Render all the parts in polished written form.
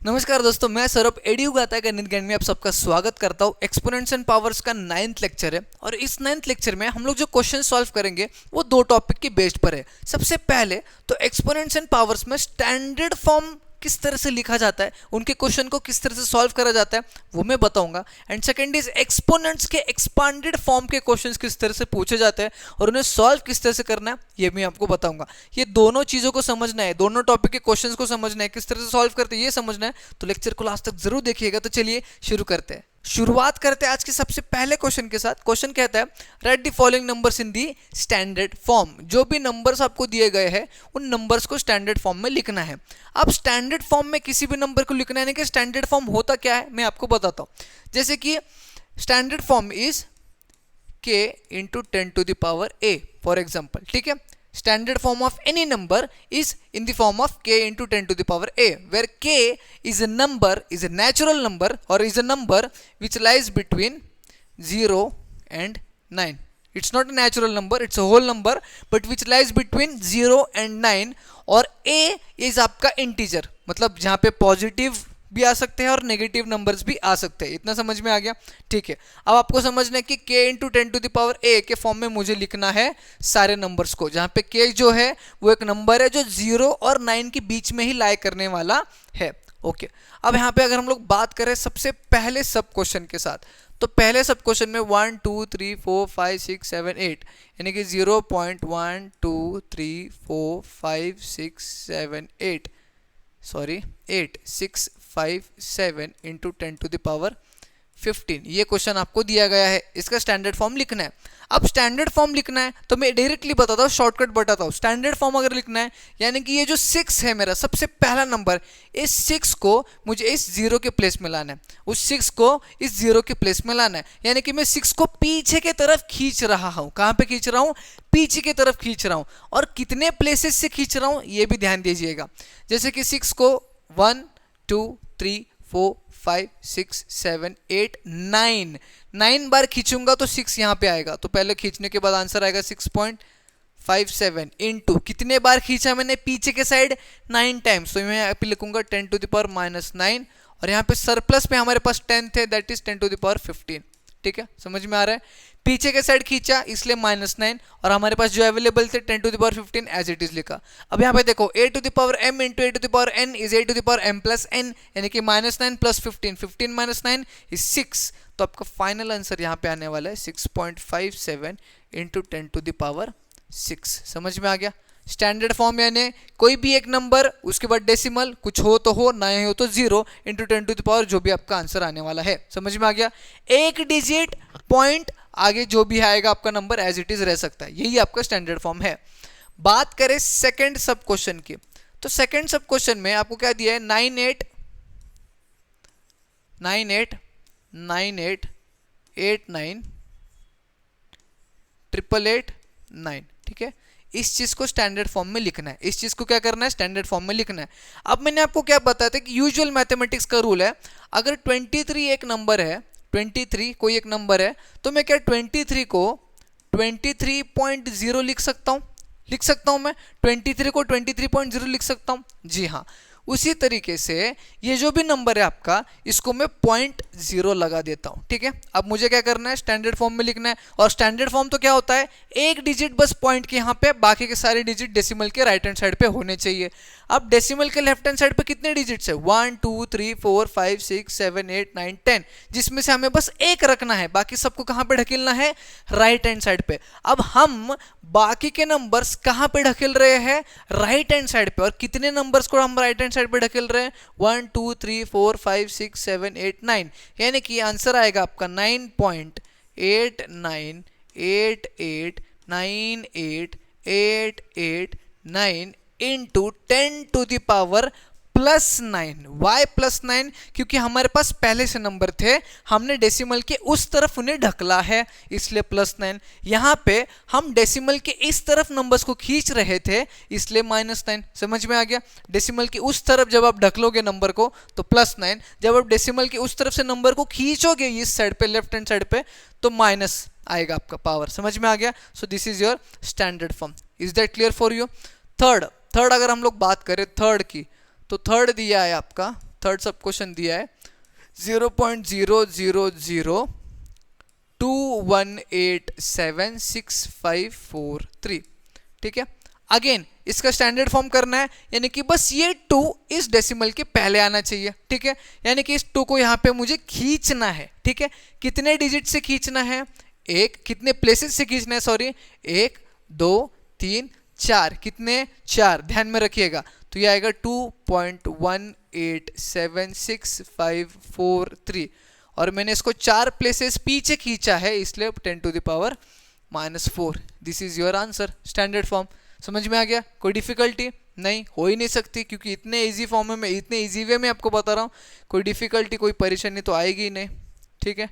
नमस्कार दोस्तों, मैं सौरभ एडीयू गाता गणित ज्ञान में आप सबका स्वागत करता हूँ। एक्सपोनेंट्स एंड पावर्स का 9th लेक्चर है और इस 9th लेक्चर में हम लोग जो क्वेश्चन सॉल्व करेंगे वो दो टॉपिक की बेस्ड पर है। सबसे पहले तो एक्सपोनेंट्स एंड पावर्स में स्टैंडर्ड फॉर्म किस तरह से लिखा जाता है, उनके क्वेश्चन को किस तरह से सॉल्व करा जाता है वो मैं बताऊंगा। एंड सेकंड इज एक्सपोनेंट्स के एक्सपांडेड फॉर्म के क्वेश्चंस किस तरह से पूछे जाते हैं और उन्हें सॉल्व किस तरह से करना है ये मैं आपको बताऊंगा। ये दोनों चीजों को समझना है, दोनों टॉपिक के क्वेश्चंस को समझना है, किस तरह से सॉल्व करते हैं ये समझना है, तो लेक्चर को लास्ट तक जरूर देखिएगा। तो चलिए शुरू करते हैं। शुरुआत करते हैं आज के सबसे पहले क्वेश्चन के साथ। क्वेश्चन कहता है right the following numbers in the standard form. जो भी नंबर्स आपको दिए गए हैं उन नंबर्स को स्टैंडर्ड फॉर्म में लिखना है। अब स्टैंडर्ड फॉर्म में किसी भी नंबर को लिखना है कि स्टैंडर्ड फॉर्म होता क्या है मैं आपको बताता हूं। जैसे कि standard form is k into 10 to the power a for example, ठीक है। Standard form of any number is in the form of k into 10 to the power a, where k is a number, is a natural number or is a number which lies between 0 and 9. It's not a natural number, it's a whole number but which lies between 0 and 9. और a is आपका integer, मतलब जहाँ पे positive भी आ सकते हैं और negative numbers भी आ सकते हैं। इतना समझ में आ गया, ठीक है। अब आपको समझना है कि k into 10 to the power a के फॉर्म में मुझे लिखना है सारे नंबर्स को, जहाँ पे k जो है वो एक नंबर है जो 0 और 9 के बीच में ही लाई करने वाला है। ओके, अब यहाँ पे अगर हम लोग बात करें सबसे पहले सब क्वेश्चन के साथ, तो पहले सब क्वेश्चन में 1 2 3 4 5 6 7 8 यानी कि 0.1 2 3 4 5 6 7 8 sorry 8 6 5 7 into 10 to the power 15 ये क्वेश्चन आपको दिया गया है। इसका स्टैंडर्ड फॉर्म लिखना है। अब स्टैंडर्ड फॉर्म लिखना है तो मैं डायरेक्टली बताता हूँ, शॉर्टकट बताता हूँ। स्टैंडर्ड फॉर्म अगर लिखना है यानी कि ये जो 6 है मेरा सबसे पहला नंबर, इस 6 को मुझे इस 0 के प्लेस में लाना है, उस 6 को इस 0 के प्लेस में लाना है। यानी कि मैं 6 को पीछे के तरफ खींच रहा हूँ। कहाँ पे खींच रहा हूँ? पीछे की तरफ खींच रहा हूँ। और कितने प्लेसेस से खींच रहा हूँ ये भी ध्यान दीजिएगा। जैसे कि 6 को 1 2 3 4 5 6 7 8 9 बार खींचूंगा तो 6 यहाँ पे आएगा। तो पहले खींचने के बाद आंसर आएगा 6.57 इंटू कितने बार खींचा मैंने पीछे के साइड 9 टाइम्स, तो मैं यहाँ पे लिखूंगा 10 to the power -9 और यहाँ पे सरप्लस पे हमारे पास 10 थे, that is 10 to the power 15। ठीक है, समझ में आ रहा है। पीछे के साइड खींचा इसलिए -9 और हमारे पास जो अवेलेबल थे 10 to the power 15 as it is लिखा। अब यहाँ पे देखो a to the power m into a to the power n is a to the power m plus n यानी कि -9 प्लस 15 15 माइनस 9 इज 6। तो आपका फाइनल आंसर यहाँ पे आने वाला है 6.57 इंटू 10 to the power 6। समझ में आ गया। स्टैंडर्ड फॉर्म यानी कोई भी एक नंबर उसके बाद डेसिमल, कुछ हो तो हो, ना हो तो 0 इंटू 10 to the power जो भी आपका आंसर आने वाला है। समझ में आ गया। एक डिजिट पॉइंट आगे जो भी आएगा आपका नंबर एज इट इज रह सकता है, यही आपका स्टैंडर्ड फॉर्म है। बात करें सेकंड सब क्वेश्चन की, तो सेकंड सब क्वेश्चन में आपको क्या दिया है 9 8 9 8 9 8 8 9 888 9, ठीक है। इस चीज को स्टैंडर्ड फॉर्म में लिखना है। इस चीज को क्या करना है? स्टैंडर्ड फॉर्म में लिखना है। अब मैंने आपको क्या बताया था कि यूजुअल मैथमेटिक्स का रूल है, अगर 23 एक नंबर है, 23 कोई एक नंबर है, तो मैं क्या 23 को 23.0 लिख सकता हूं मैं 23 को 23.0 लिख सकता हूं। जी हाँ, उसी तरीके से ये जो भी नंबर है आपका इसको मैं 0.0 लगा देता हूं, ठीक है। अब मुझे क्या करना है? स्टैंडर्ड फॉर्म में लिखना है। और स्टैंडर्ड फॉर्म तो क्या होता है? एक डिजिट बस पॉइंट के यहाँ पे, बाकी के सारे डिजिट डेसिमल के राइट हैंड साइड पे होने चाहिए। अब डेसिमल के लेफ्ट हैंड साइड पे कितने डिजिट्स है? 1 2 3 4 5 6 7 8 9 10, जिसमें से हमें बस एक रखना है, बाकी सबको कहाँ पे ढकेलना है? राइट हैंड साइड पे। अब हम बाकी के नंबर्स कहाँ पे ढकेल रहे हैं? राइट हैंड साइड पे। और कितने नंबर्स को हम राइट हैंड साइड पे ढकेल रहे हैं? 1 2 3 4 5 6 7 8 9, यानी कि आंसर आएगा आपका 9.89989889 into 10 to the power +9। Why +9? क्योंकि हमारे पास पहले से नंबर थे, हमने डेसिमल के उस तरफ उन्हें ढकला है इसलिए +9। यहाँ पे हम डेसिमल के इस तरफ नंबर्स को खींच रहे थे इसलिए -9। समझ में आ गया। डेसिमल के उस तरफ जब आप ढकलोगे नंबर को तो +9, जब आप डेसिमल के उस तरफ से नंबर को खींचोगे इस साइड पे, लेफ्ट हैंड साइड पे, तो माइनस आएगा आपका पावर। समझ में आ गया। So this is your standard form. Is that clear for you? Third अगर हम लोग बात करें थर्ड की, तो थर्ड दिया है आपका थर्ड सब क्वेश्चन दिया है 0.00021876543, ठीक है। अगेन इसका स्टैंडर्ड फॉर्म करना है, यानी कि बस ये 2 इस डेसिमल के पहले आना चाहिए, ठीक है। यानी कि इस 2 को यहाँ पे मुझे खींचना है, ठीक है। कितने डिजिट से खींचना है, एक, कितने प्लेसेस से खींचना है, सॉरी, 1 2 3 4, कितने, 4, ध्यान में रखिएगा। तो ये आएगा 2.1876543 और मैंने इसको 4 प्लेसेस पीछे खींचा है, इसलिए 10⁻⁻⁴। This is your answer, standard form. समझ में आ गया? कोई डिफिकल्टी नहीं, हो ही नहीं सकती, क्योंकि इतने इजी फॉर्म में मैं इतने इजी वे में आपको बता रहा हूँ, कोई डिफिकल्टी कोई परेशानी तो आएगी ही नहीं, ठीक है।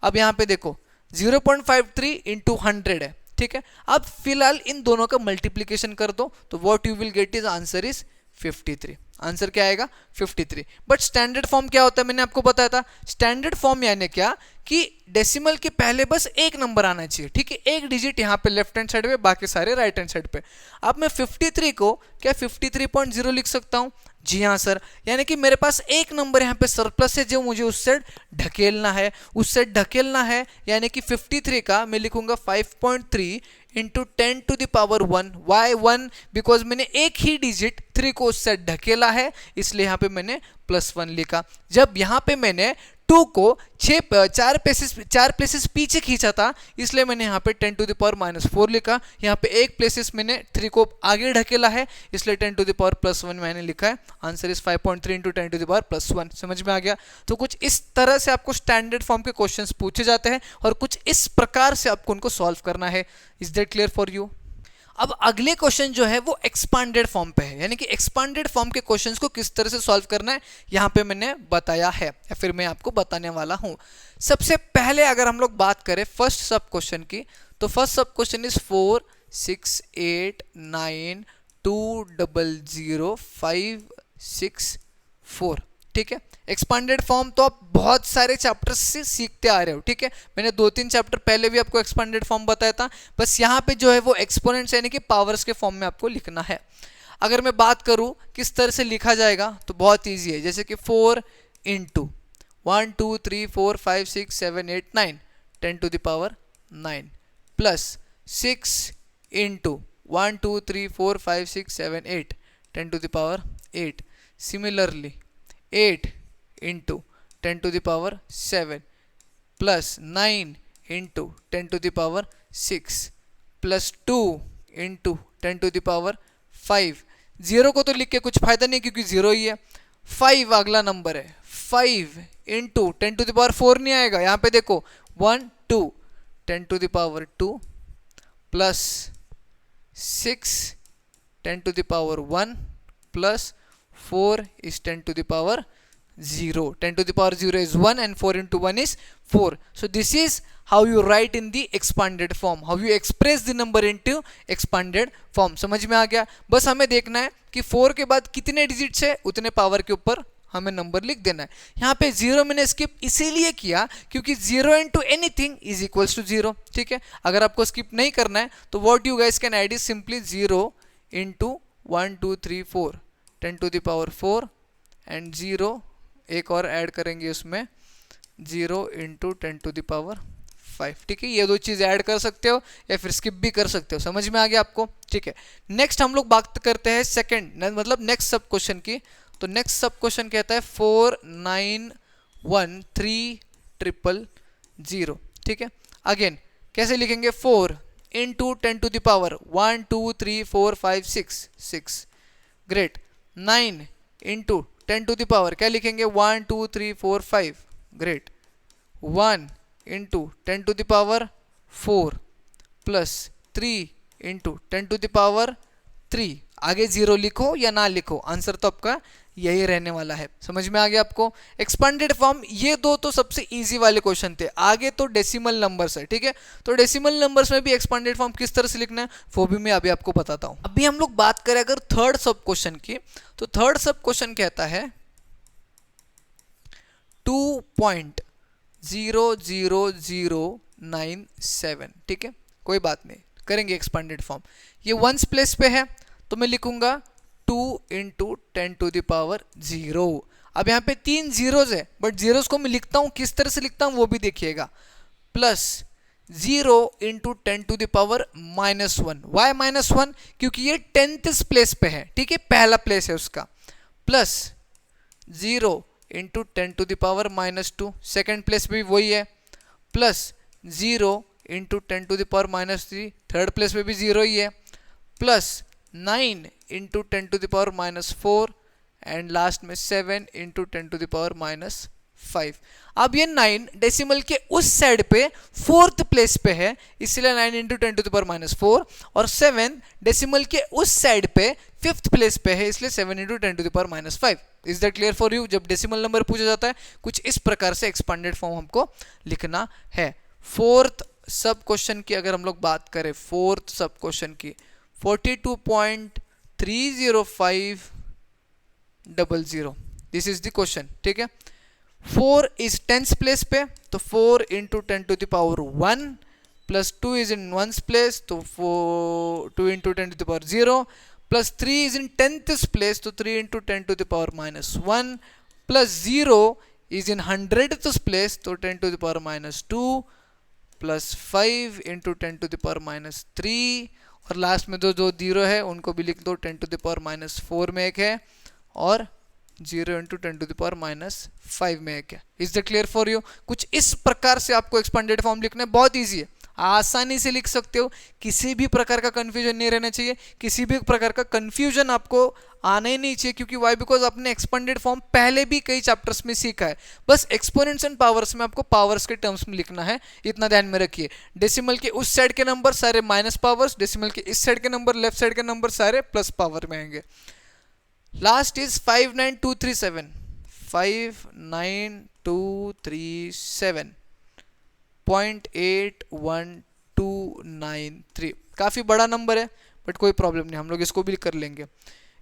अब यहाँ पे देखो 0.53 इंटू 100 है, ठीक है। अब फिलहाल इन दोनों का मल्टीप्लीकेशन कर दो, तो what you will get is answer is 53। Answer क्या आएगा? 53। बट स्टैंडर्ड फॉर्म क्या होता है, मैंने आपको बताया था। स्टैंडर्ड फॉर्म यानी क्या कि डेसिमल के पहले बस एक नंबर आना चाहिए, ठीक है, एक डिजिट यहाँ पे लेफ्ट हैंड साइड पे, बाकी सारे राइट हैंड साइड पे। अब मैं 53 को क्या 53.0 लिख सकता हूँ? जी हाँ सर, यानी कि मेरे पास एक नंबर यहाँ पे सरप्लस है जो मुझे उस साइड ढकेलना है, उस साइड ढकेलना है, यानी कि 53 का मैं लिखूंगा 5.3 इंटू 10⁻1। वाई 1? बिकॉज मैंने एक ही डिजिट 3 को उस साइड ढकेला है, इसलिए यहाँ पे मैंने +1 लिखा। जब यहाँ पे मैंने 2 को 4 प्लेसेस पीछे खींचा था, इसलिए मैंने यहाँ पे 10⁻⁻4 लिखा। यहाँ पे एक प्लेसेस मैंने 3 को आगे ढकेला है, इसलिए 10⁻+1 मैंने लिखा है। Answer is 5.3 into 10⁻+1। समझ में आ गया? तो कुछ इस तरह से आपको स्टैंडर्ड फॉर्म के क्वेश्चंस पूछे जाते हैं और कुछ इस प्रकार से आपको उनको सॉल्व करना है। Is that clear for you? अब अगले क्वेश्चन जो है वो एक्सपांडेड फॉर्म पे है, यानी कि एक्सपांडेड फॉर्म के क्वेश्चंस को किस तरह से सॉल्व करना है यहाँ पे मैंने बताया है, या फिर मैं आपको बताने वाला हूँ। सबसे पहले अगर हम लोग बात करें फर्स्ट सब क्वेश्चन की, तो फर्स्ट सब क्वेश्चन इज 4 6 8 9 2 0 0 5 6 4, ठीक है। एक्सपांडेड फॉर्म तो आप बहुत सारे चैप्टर्स से सीखते आ रहे हो, ठीक है। मैंने 2-3 चैप्टर पहले भी आपको एक्सपांडेड फॉर्म बताया था, बस यहाँ पे जो है वो एक्सपोनेंट्स यानी कि पावर्स के फॉर्म में आपको लिखना है। अगर मैं बात करूँ किस तरह से लिखा जाएगा, तो बहुत ईजी है। जैसे कि 4 into 1 2 3 4 5 6 7 8 9 10⁻9 plus 6 into 1 2 3 4 5 6 7 8 10⁻8। Similarly 8 into 10⁻7 plus 9 into 10⁻6 plus 2 into 10�5। 0 को तो लिख के कुछ फायदा नहीं, क्योंकि 0 ही है। 5 अगला नंबर है, 5 इंटू 10⁻4 नहीं आएगा, यहाँ पे देखो 1 2 10⁻2 plus 6 10⁻1 plus 4 is 10⁻0. 10⁻0 is 1 and 4 into 1 is 4. So this is how you write in the expanded form, how you express the number into expanded form. समझ में आ गया? बस हमें देखना है कि 4 के बाद कितने डिजिट्स है, उतने पावर के ऊपर हमें नंबर लिख देना है। यहाँ पे 0 मैंने स्किप इसीलिए किया क्योंकि 0 into anything is equals to 0, ठीक है। अगर आपको स्किप नहीं करना है तो what you guys can add is simply 0 into 1 2 3 4 10⁻4 and 0 एक और ऐड करेंगे उसमें 0 इंटू 10⁻5, ठीक है। ये दो चीज़ ऐड कर सकते हो या फिर स्किप भी कर सकते हो। समझ में आ गया आपको? ठीक है। नेक्स्ट हम लोग बात करते हैं सेकंड, मतलब नेक्स्ट सब क्वेश्चन की। तो नेक्स्ट सब क्वेश्चन कहता है 4913000, ठीक है। अगेन कैसे लिखेंगे? 4 इंटू 10⁻1 2 3 4 5 6 ग्रेट। 9 इंटू 10⁻, क्या लिखेंगे? 1 2 3 4 5 ग्रेट। 1 into 10⁻4 plus 3 into 10⁻3। आगे 0 लिखो या ना लिखो, आंसर तो आपका यही रहने वाला है। समझ में आ गया आपको? एक्सपांडेड फॉर्म, ये दो तो सबसे इजी वाले क्वेश्चन थे। आगे तो डेसिमल नंबर्स है, ठीक है। तो डेसिमल नंबर्स में भी एक्सपांडेड फॉर्म किस तरह से लिखना है वो भी मैं अभी आपको बताता हूँ। अभी हम लोग बात करें अगर थर्ड सब क्वेश्चन की, तो थर्ड सब क्वेश्चन कहता है 2.00097, ठीक है। कोई बात नहीं, करेंगे एक्सपांडेड फॉर्म। ये वंस प्लेस पे है तो मैं लिखूंगा 2 इंटू 10⁻0। अब यहाँ पे 3 जीरोज है, बट जीरोज को मैं लिखता हूँ किस तरह से लिखता हूँ वो भी देखिएगा, plus 0 into 10 to the power -1। Why -1? क्योंकि ये 10th प्लेस पे है, ठीक है, पहला प्लेस है उसका। Plus 0 into 10 to the power -2, second place पे भी वही है। Plus 0 into 10 to the power -3, third place पे भी 0 ही है। Plus 9 into 10 to the power -4 and last में 7 इंटू 10 टू द पावर -5। अब ये 9 डेसिमल के उस साइड पे 4th प्लेस पे है, इसलिए 9 इंटू 10 टू द पावर -4, और 7 डेसिमल के उस साइड पे 5th प्लेस पे है, इसलिए 7 into 10 to the power -5। Is that clear for you? जब डेसिमल नंबर पूछा जाता है कुछ इस प्रकार से एक्सपांडेड फॉर्म हमको लिखना है। 4th सब क्वेश्चन की अगर हम लोग बात करें, 4th सब क्वेश्चन की 42.30500, दिस इज द क्वेश्चन, ठीक है। 4 इज 10th प्लेस पे, तो 4 into 10 to the power 1, plus 2 is in 1th place, तो 2 into 10 to the power 0, plus 3 is in 10th place, तो 3 into 10 to the power -1, plus 0 is in 100th place, तो 10 to the power -2, plus 5 into 10 to the power -3, और last में जो 0 है उनको भी लिख दो, 10 टू द पावर -4 में एक है, और 0 इंटू 10 टू द पावर -5 में एक है। Is the clear for you? कुछ इस प्रकार से आपको एक्सपेंडेड फॉर्म लिखना है, बहुत ईजी है, आसानी से लिख सकते हो, किसी भी प्रकार का कंफ्यूजन नहीं रहना चाहिए, किसी भी प्रकार का कंफ्यूजन आपको आना ही नहीं चाहिए। क्योंकि वाई? बिकॉज आपने एक्सपेंडेड फॉर्म पहले भी कई चैप्टर्स में सीखा है, बस एक्सपोनेंट्स एंड पावर्स में आपको पावर्स के टर्म्स में लिखना है, इतना ध्यान में रखिए। डेसिमल के उस साइड के नंबर सारे माइनस पावर्स, डेसिमल के इस साइड के नंबर, लेफ्ट साइड के नंबर सारे प्लस पावर में आएंगे। लास्ट इज 59237, 59237.81293, काफी बड़ा नंबर है बट कोई प्रॉब्लम नहीं, हम लोग इसको भी कर लेंगे।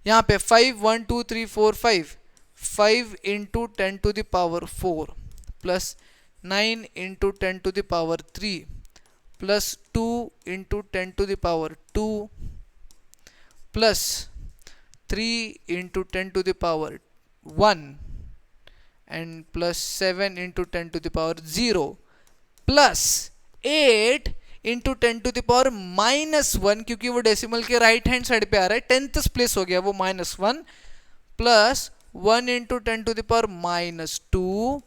यहाँ पे 51235, 5 into 10 to the power 4, plus 9 into 10 to the power 3, plus 2 into 10 to the power 2, plus 3 into 10 to the power 1, and plus 7 into 10 to the power 0, plus 8 into 10 to the power -1, क्योंकि वो डेसिमल के right hand side पे आ रहा है, 10th place हो गया वो -1, plus 1 into 10 to the power -2,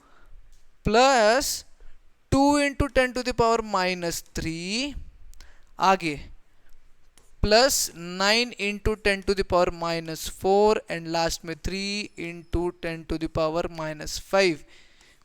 plus 2 into 10 to the power -3, आगे plus 9 into 10 to the power -4, and last में 3 इंटू 10 टू द पावर -5।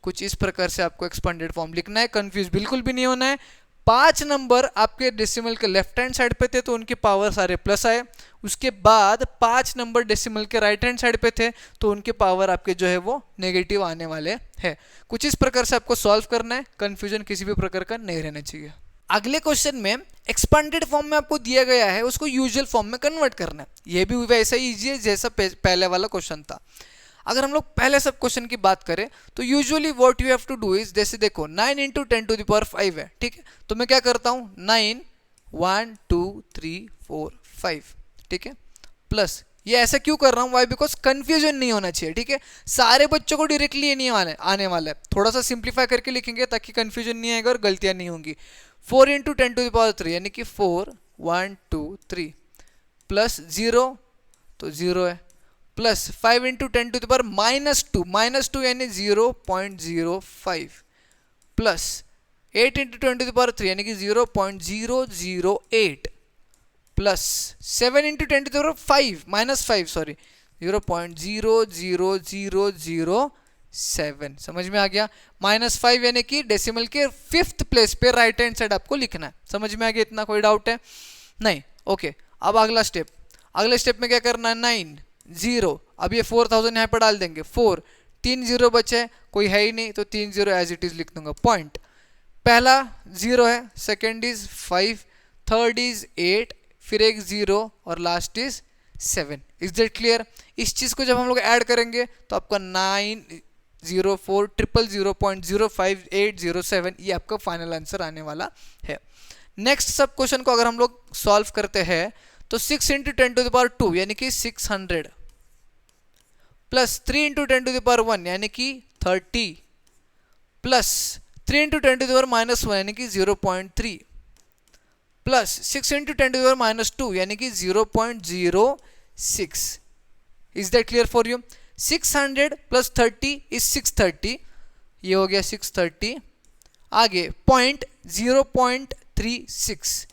कुछ इस प्रकार से आपको एक्सपेंडेड फॉर्म लिखना है, कंफ्यूज बिल्कुल भी नहीं होना है। 5 नंबर आपके डेसिमल के लेफ्ट हैंड साइड पे थे तो उनके पावर सारे प्लस आए, उसके बाद 5 नंबर डेसिमल के राइट हैंड साइड पे थे तो उनके पावर आपके जो है वो नेगेटिव आने वाले हैं। कुछ इस प्रकार से आपको सॉल्व करना है, कंफ्यूजन किसी भी प्रकार का नहीं रहना चाहिए। अगले क्वेश्चन में एक्सपेंडेड फॉर्म में आपको दिया गया है, उसको यूजुअल फॉर्म में कन्वर्ट करना है। ये भी वैसा ही इजी है जैसा पहले वाला क्वेश्चन था। अगर हम लोग पहले सब क्वेश्चन की बात करें तो usually what you have to do is, जैसे देखो 9 इंटू 10 टू द पावर 5 है, ठीक है, तो मैं क्या करता हूँ 9 1 2 3 4 5, ठीक है, प्लस ये ऐसा क्यों कर रहा हूँ, वाई? बिकॉज कंफ्यूजन नहीं होना चाहिए, ठीक है, सारे बच्चों को डायरेक्टली ये नहीं आने वाला है, थोड़ा सा सिंप्लीफाई करके लिखेंगे ताकि कंफ्यूजन नहीं आएगा और गलतियां नहीं होंगी। 4 इंटू 10 टू द पावर 3 यानी कि 4 1 2 3, प्लस 0 तो 0 है, plus 5 into 10 to the power -2 यानी 0.05, plus 8 into 10 to the power 3 यानी कि 0.008, plus 7 into 10 to the power 5 -5 sorry 0.00007। समझ में आ गया? -5 यानी कि डेसिमल के 5th प्लेस पे राइट हैंड साइड आपको लिखना है। समझ में आ गया? इतना कोई डाउट है नहीं? ओके, अब अगला स्टेप में क्या करना है, 9 0, अब ये 4000 यहाँ पर डाल देंगे, 4 3 0 बचे, कोई है ही नहीं तो 3 0 एज इट इज लिख दूंगा। पॉइंट पहला 0 है, सेकेंड इज 5, थर्ड इज 8, फिर एक 0 और last is 7। Is that clear? इस चीज को जब हम लोग ऐड करेंगे तो आपका 90400.05807 ये आपका फाइनल आंसर आने वाला है। नेक्स्ट सब क्वेश्चन को अगर हम लोग सॉल्व करते हैं तो 6 इंटू 10 टू द पावर 2 यानी कि 600, plus 3 into 10 to the power 1 यानी कि 30 plus 3 into 10 to the power minus 1 यानी कि 0.3 plus 6 into 10 to the power minus 2 यानी कि 0.06। Is that clear for you? 600 plus 30 is 630, ये हो गया 630। आगे पॉइंट 0.36,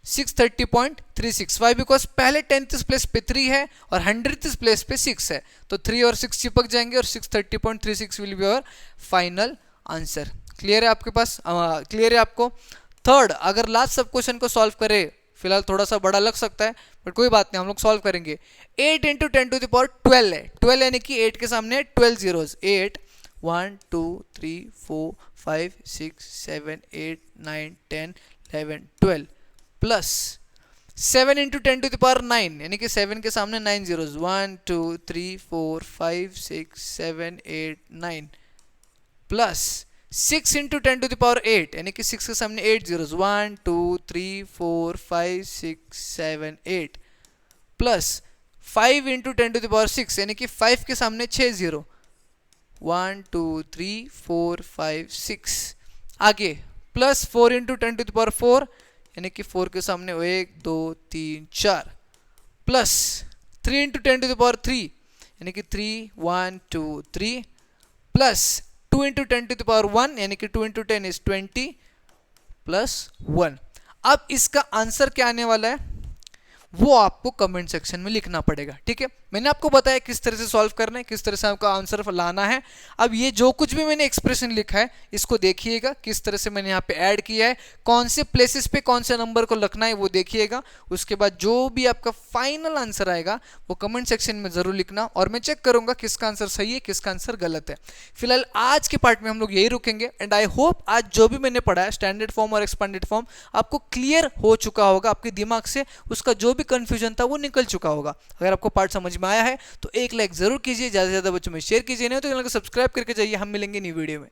630.36। वाई? बिकॉज पहले 10th प्लेस पे 3 है और 100th प्लेस पे 6 है, तो 3 और 6 चिपक जाएंगे और 630.36 will be our final answer. Clear है आपके पास? क्लियर है आपको? थर्ड, अगर लास्ट सब क्वेश्चन को सॉल्व करे, फिलहाल थोड़ा सा बड़ा लग सकता है बट कोई बात नहीं, हम लोग सॉल्व करेंगे। 8 इंटू 10 टू द पावर 12 है, 12 यानी कि 8 के सामने 12 zeros. 8 1 2 3 4 5 6 7 8 9 10 11 12 plus 7 into 10 to the power 9 यानी कि 7 के सामने 9 zeros. 1 2 3 4 5 6 7 8 9 plus 6 into 10 to the power 8 यानी कि 6 के सामने 8 zeros. 1 2 3 4 5 6 7 8 plus 5 into 10 to the power 6 यानी कि 5 के सामने 6 जीरो। 1 2 3 4 5 6। आगे plus 4 into 10 to the power 4 यानी कि 4 के सामने 1 2 3 4 plus 3 into 10 to the power 3 यानी कि 3 1 2 3 plus 2 into 10 to the power 1 यानी कि 2 इंटू 10 इज 20 प्लस 1। अब इसका आंसर क्या आने वाला है वो आपको कमेंट सेक्शन में लिखना पड़ेगा, ठीक है? मैंने आपको बताया किस तरह से सॉल्व करना है, किस तरह से आपका आंसर लाना है। अब ये जो कुछ भी मैंने एक्सप्रेशन लिखा है इसको देखिएगा, किस तरह से मैंने यहाँ पे ऐड किया है, कौन से प्लेसेस पे कौन से नंबर को रखना है वो देखिएगा। उसके बाद जो भी आपका फाइनल आंसर आएगा वो कमेंट सेक्शन में जरूर लिखना और मैं चेक करूंगा किसका आंसर सही है, किसका आंसर गलत है। फिलहाल आज के पार्ट में हम लोग यही रुकेंगे एंड आई होप आज जो भी मैंने पढ़ा है स्टैंडर्ड फॉर्म और एक्सपेंडेड फॉर्म आपको क्लियर हो चुका होगा, आपके दिमाग से उसका जो भी कंफ्यूजन था वो निकल चुका होगा। अगर आपको पार्ट समझ में आया है तो एक लाइक जरूर कीजिए, ज्यादा से ज्यादा बच्चों में शेयर कीजिए, नहीं तो चैनल को सब्सक्राइब करके जाइए। हम मिलेंगे न्यू वीडियो में।